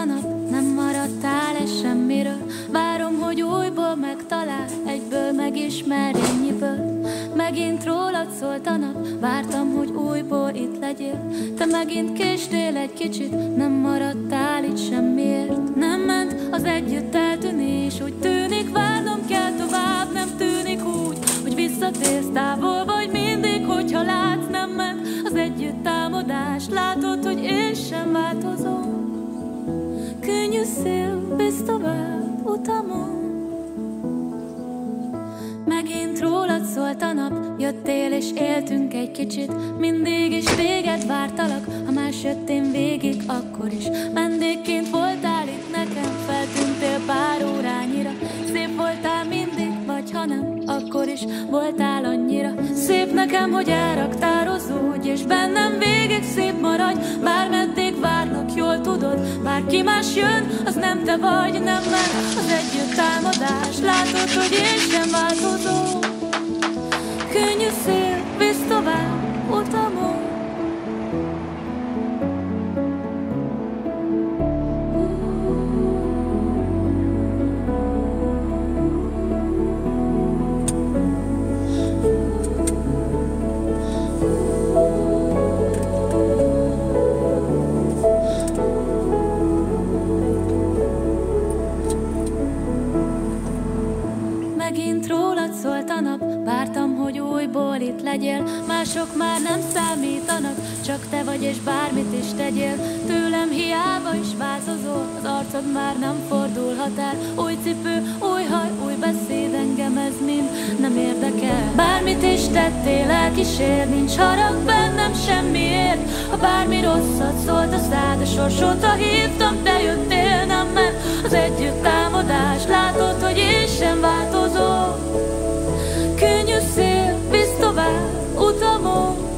a nap, nem maradtál el semmiről. Várom, hogy újból megtalál, egyből megismer ennyiből. Megint rólad szólt a nap, vártam, hogy újból itt legyél. Te megint késtél egy kicsit, nem maradtál itt semmiért. Nem ment az együtt eltűnés, úgy tűnik várnom kell tovább. Nem tűnik úgy, hogy visszatérsz, távol vagy mindig, hogyha látsz. Nem ment az együtt támadás, látod, hogy én sem változom. Könnyű szél, visz tovább utamon. Megint rólad szólt a nap, jöttél és éltünk egy kicsit. Mindig is téged vártalak, ha más jöttél végig, akkor is vendégként voltál itt nekem. Feltűntél pár órányira, szép voltál mindig, vagy ha nem, akkor is voltál annyira szép nekem, hogy elraktározódj, és bennem végig szép maradj. Bármeddig várlak, jól tudod, bárki más jön, az nem te vagy. Nem ment az együtt támadás, látod, hogy én sem változom. Könnyű szél, visz tovább utamon. Megint rólad szólt a nap, vártam, hogy újból itt legyél. Mások már nem számítanak, csak te vagy, és bármit is tegyél. Tőlem hiába is változol, az arcod már nem fordulhat el. Új cipő, új haj, új beszéd, engem ez mind nem érdekel. Bármit is tettél, elkísér, nincs harag bennem semmiért. Ha bármi rosszat szólt a szád, a sorsóta hívtam, te jöttél. Nem ment az együtt támadás, látod, hogy én sem változom. Könnyű szél, visz tovább utamon.